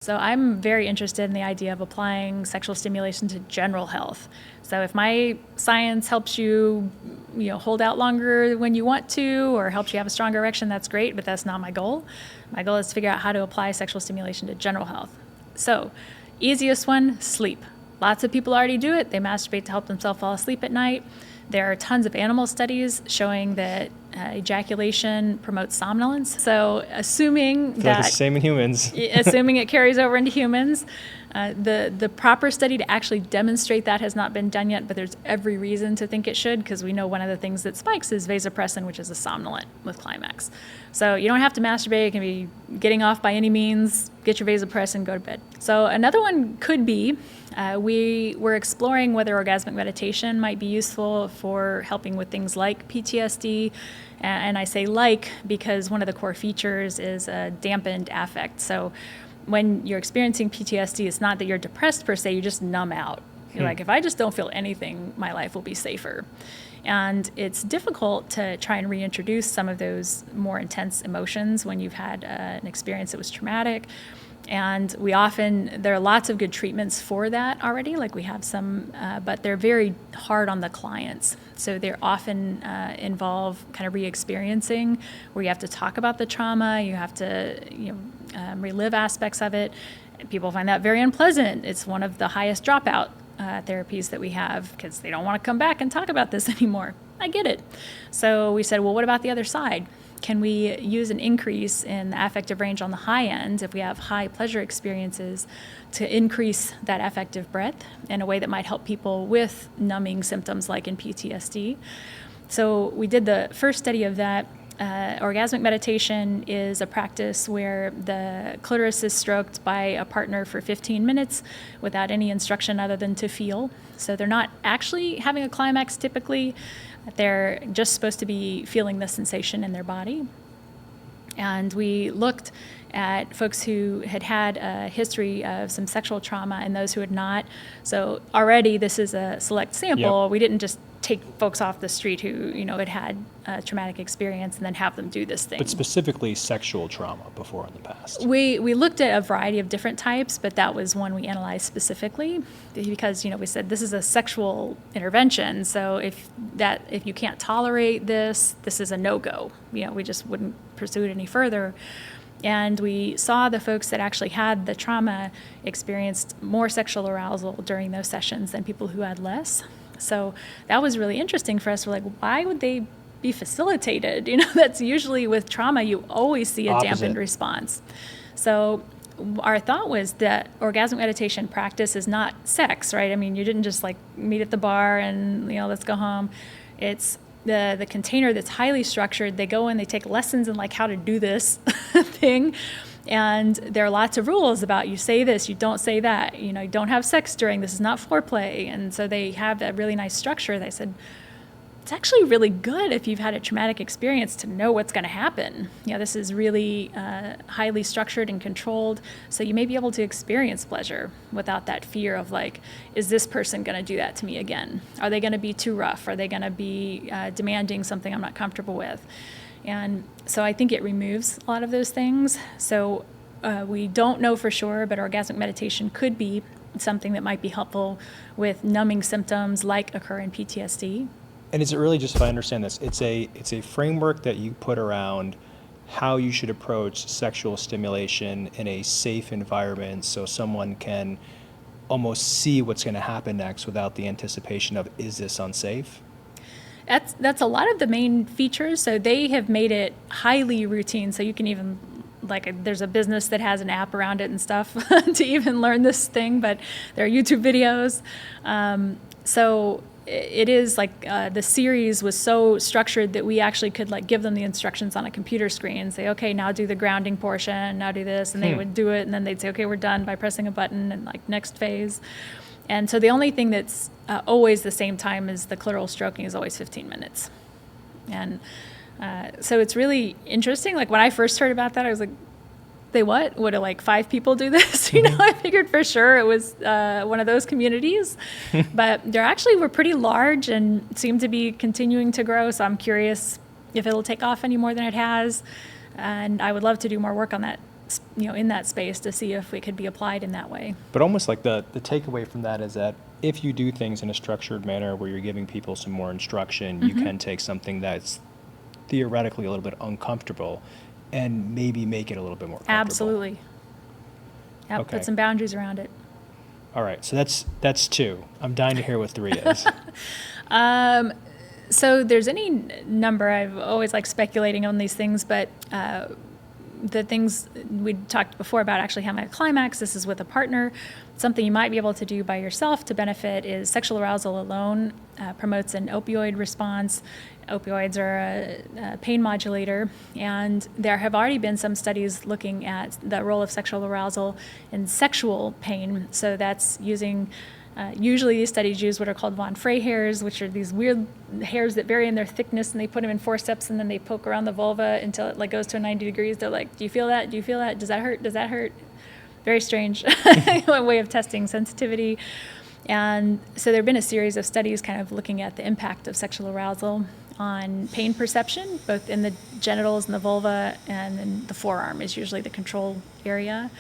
So I'm very interested in the idea of applying sexual stimulation to general health. So if my science helps you, hold out longer when you want to, or helps you have a stronger erection, that's great, but that's not my goal. My goal is to figure out how to apply sexual stimulation to general health. So, easiest one, sleep. Lots of people already do it. They masturbate to help themselves fall asleep at night. There are tons of animal studies showing that ejaculation promotes somnolence. So assuming Like that it's the same in humans. assuming it carries over into humans, the proper study to actually demonstrate that has not been done yet, but there's every reason to think it should, because we know one of the things that spikes is vasopressin, which is a somnolent with climax. So you don't have to masturbate. It can be getting off by any means. Get your vasopressin, go to bed. So another one could be, we were exploring whether orgasmic meditation might be useful for helping with things like PTSD. And I say like because one of the core features is a dampened affect. So when you're experiencing PTSD, it's not that you're depressed per se, you just numb out. You're like, if I just don't feel anything, my life will be safer. And it's difficult to try and reintroduce some of those more intense emotions when you've had an experience that was traumatic. And there are lots of good treatments for that already, like we have some, but they're very hard on the clients. So they're often involve kind of re-experiencing, where you have to talk about the trauma, you have to relive aspects of it. People find that very unpleasant. It's one of the highest dropout therapies that we have, because they don't want to come back and talk about this anymore. I get it. So we said, well, what about the other side? Can we use an increase in the affective range on the high end, if we have high pleasure experiences, to increase that affective breadth in a way that might help people with numbing symptoms like in PTSD? So we did the first study of that. Orgasmic meditation is a practice where the clitoris is stroked by a partner for 15 minutes without any instruction other than to feel. So they're not actually having a climax typically. They're just supposed to be feeling the sensation in their body. And we looked at folks who had a history of some sexual trauma and those who had not. So already this is a select sample. Yep. We didn't just take folks off the street who had a traumatic experience and then have them do this thing. But specifically sexual trauma before in the past. We looked at a variety of different types, but that was one we analyzed specifically because we said this is a sexual intervention. So if you can't tolerate this is a no-go. We just wouldn't pursue it any further. And we saw the folks that actually had the trauma experienced more sexual arousal during those sessions than people who had less. So that was really interesting for us. We're like, why would they be facilitated? That's usually with trauma, you always see a dampened response. So our thought was that orgasmic meditation practice is not sex, right? I mean, you didn't just like meet at the bar and, let's go home. It's the container that's highly structured. They go in, they take lessons in like how to do this thing. And there are lots of rules about you say this, you don't say that, you don't have sex during, this is not foreplay. And so they have that really nice structure. They said, it's actually really good if you've had a traumatic experience to know what's going to happen. This is really highly structured and controlled. So you may be able to experience pleasure without that fear of like, is this person going to do that to me again? Are they going to be too rough? Are they going to be demanding something I'm not comfortable with? And so I think it removes a lot of those things. So we don't know for sure, but orgasmic meditation could be something that might be helpful with numbing symptoms like occur in PTSD. And is it really, just if I understand this, it's a framework that you put around how you should approach sexual stimulation in a safe environment so someone can almost see what's going to happen next without the anticipation of, is this unsafe? That's a lot of the main features. So they have made it highly routine. So you can even, there's a business that has an app around it and stuff to even learn this thing, but there are YouTube videos. So it is the series was so structured that we actually could give them the instructions on a computer screen and say, okay, now do the grounding portion, now do this, and they would do it, and then they'd say, okay, we're done by pressing a button, and next phase. And so the only thing that's always the same time as the clitoral stroking is always 15 minutes. And so it's really interesting. When I first heard about that, I was like, they what? Would 5 people do this? I figured for sure it was one of those communities. But they actually were pretty large and seem to be continuing to grow. So I'm curious if it'll take off any more than it has. And I would love to do more work on that in that space to see if it could be applied in that way. But almost like the takeaway from that is that if you do things in a structured manner where you're giving people some more instruction, you can take something that's theoretically a little bit uncomfortable and maybe make it a little bit more comfortable. Absolutely. Yep, Okay. put some boundaries around it. All right, so that's 2. I'm dying to hear what 3 is. So there's any number. I've always liked speculating on these things, but the things we talked before about actually having a climax, this is with a partner. Something you might be able to do by yourself to benefit is sexual arousal alone promotes an opioid response. Opioids are a pain modulator, and there have already been some studies looking at the role of sexual arousal in sexual pain. So that's using usually these studies use what are called von Frey hairs, which are these weird hairs that vary in their thickness, and they put them in forceps, and then they poke around the vulva until it like goes to 90 degrees. They're like, do you feel that? Do you feel that? Does that hurt? Does that hurt? Very strange way of testing sensitivity. And so there have been a series of studies kind of looking at the impact of sexual arousal on pain perception, both in the genitals and the vulva, and then the forearm is usually the control area.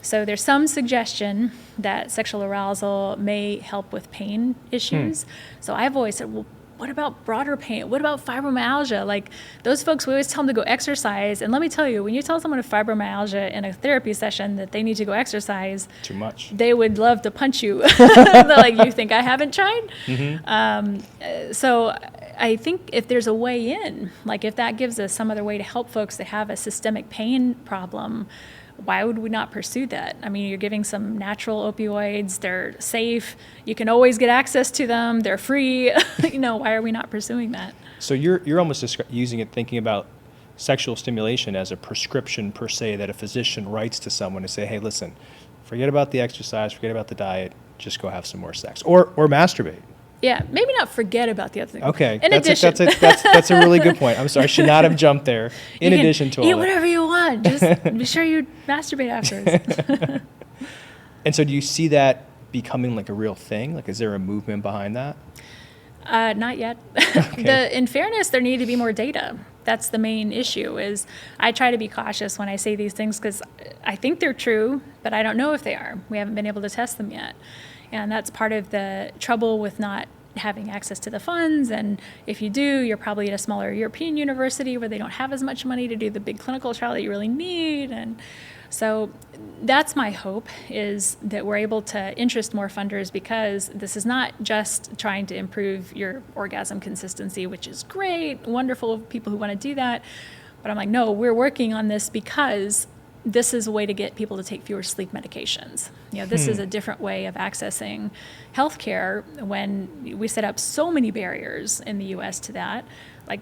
So there's some suggestion that sexual arousal may help with pain issues. So I've always said, well, what about broader pain? What about fibromyalgia? Like those folks, we always tell them to go exercise. And let me tell you, when you tell someone with fibromyalgia in a therapy session that they need to go exercise, Too much. they would love to punch you. They're like, you think I haven't tried? So I think if there's a way in, like if that gives us some other way to help folks that have a systemic pain problem, why would we not pursue that? I mean, you're giving some natural opioids, they're safe, you can always get access to them, they're free. Why are we not pursuing that? So you're almost using it, thinking about sexual stimulation as a prescription per se that a physician writes to someone to say, hey, listen, forget about the exercise, forget about the diet, just go have some more sex or masturbate. Yeah, maybe not forget about the other thing. Okay, In addition, that's a really good point. I'm sorry, I should not have jumped there. In addition to all eat that. whatever you want. Just be sure you masturbate afterwards. And so do you see that becoming like a real thing? Like, is there a movement behind that? Not yet. Okay. In fairness, there need to be more data. That's the main issue. Is I try to be cautious when I say these things because I think they're true, but I don't know if they are. We haven't been able to test them yet. And that's part of the trouble with not having access to the funds. And if you do, you're probably at a smaller European university where they don't have as much money to do the big clinical trial that you really need. And so that's my hope, is that we're able to interest more funders, because this is not just trying to improve your orgasm consistency, which is great, wonderful people who want to do that. But I'm like, no, we're working on this because this is a way to get people to take fewer sleep medications. This is a different way of accessing healthcare when we set up so many barriers in the U.S. to that. Like,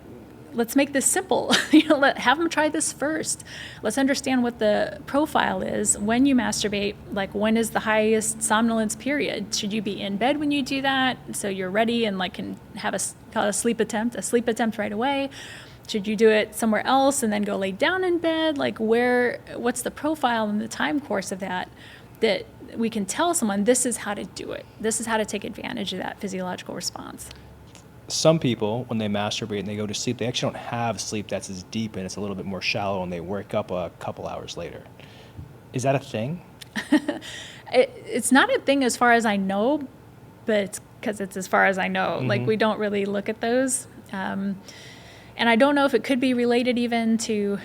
let's make this simple. Have them try this first. Let's understand what the profile is when you masturbate. Like, when is the highest somnolence period? Should you be in bed when you do that, so you're ready and can have a sleep attempt right away? Should you do it somewhere else and then go lay down in bed? What's the profile and the time course of that we can tell someone this is how to do it. This is how to take advantage of that physiological response. Some people, when they masturbate and they go to sleep, they actually don't have sleep that's as deep and it's a little bit more shallow, and they wake up a couple hours later. Is that a thing? It's not a thing as far as I know, but it's because it's as far as I know. We don't really look at those. And I don't know if it could be related even to,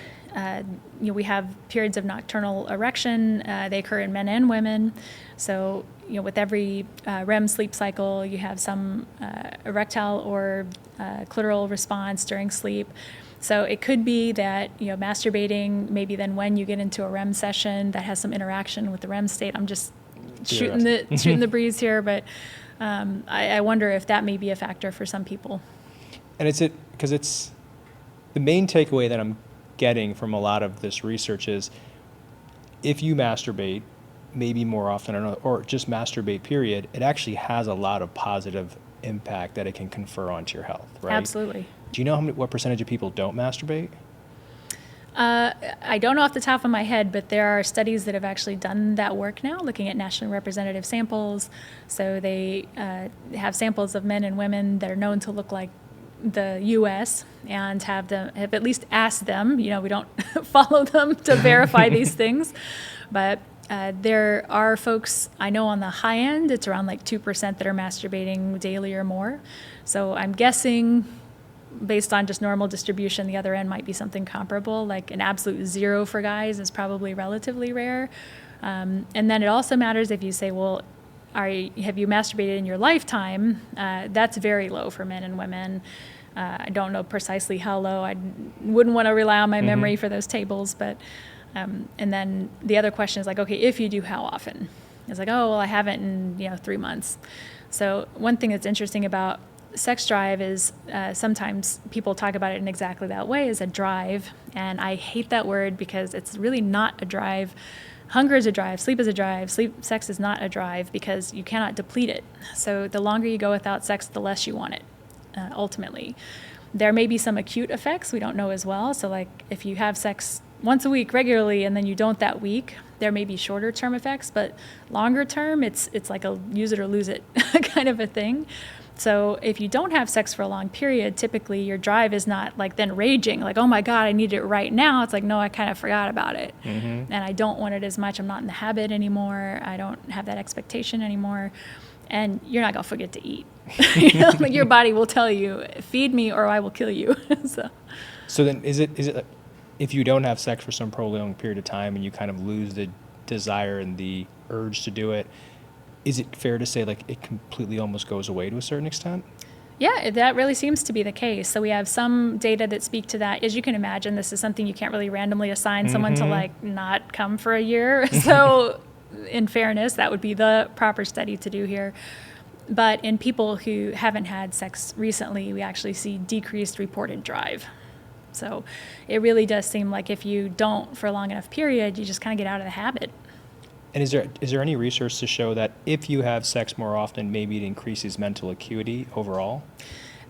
we have periods of nocturnal erection. They occur in men and women. So, with every REM sleep cycle, you have some erectile or clitoral response during sleep. So it could be that, masturbating, maybe then when you get into a REM session that has some interaction with the REM state. I'm just shooting the breeze here, but I wonder if that may be a factor for some people. And because it's the main takeaway that I'm getting from a lot of this research is, if you masturbate maybe more often or just masturbate period, it actually has a lot of positive impact that it can confer onto your health, right? Absolutely. Do you know what percentage of people don't masturbate? I don't know off the top of my head, but there are studies that have actually done that work now, looking at nationally representative samples. So they have samples of men and women that are known to look like the U.S. and have at least asked them. We don't follow them to verify these things, but there are folks I know on the high end, it's around like 2% that are masturbating daily or more. So I'm guessing, based on just normal distribution, the other end might be something comparable. Like an absolute 0 for guys is probably relatively rare. And then it also matters if you say, well, have you masturbated in your lifetime? That's very low for men and women. I don't know precisely how low. I wouldn't want to rely on my memory for those tables. But and then the other question is like, okay, if you do, how often? It's like, oh, well, I haven't in 3 months. So one thing that's interesting about sex drive is sometimes people talk about it in exactly that way, as a drive. And I hate that word because it's really not a drive. Hunger is a drive, sleep is a drive, sex is not a drive because you cannot deplete it. So the longer you go without sex, the less you want it, ultimately. There may be some acute effects we don't know as well. So like if you have sex once a week regularly and then you don't that week, there may be shorter term effects, but longer term, it's like a use it or lose it kind of a thing. So if you don't have sex for a long period, typically your drive is not like then raging, like, oh my God, I need it right now. It's like, no, I kind of forgot about it. And I don't want it as much. I'm not in the habit anymore. I don't have that expectation anymore. And you're not going to forget to eat. Like your body will tell you, feed me or I will kill you. So then is it if you don't have sex for some prolonged period of time and you kind of lose the desire and the urge to do it, is it fair to say like it completely almost goes away to a certain extent? Yeah, that really seems to be the case. So we have some data that speak to that. As you can imagine, this is something you can't really randomly assign someone to like not come for a year. So in fairness, that would be the proper study to do here. But in people who haven't had sex recently, we actually see decreased reported drive. So it really does seem like if you don't for a long enough period, you just kind of get out of the habit. And is there any research to show that if you have sex more often, maybe it increases mental acuity overall?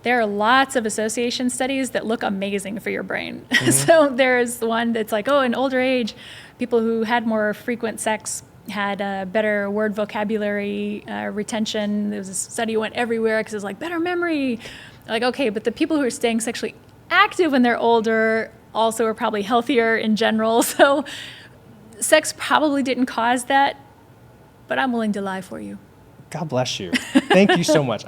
There are lots of association studies that look amazing for your brain. So there's one that's like, oh, in older age, people who had more frequent sex had a better word vocabulary retention. There was a study went everywhere because it was like better memory. Like, okay, but the people who are staying sexually active when they're older also are probably healthier in general. So sex probably didn't cause that, but I'm willing to lie for you. God bless you. Thank you so much.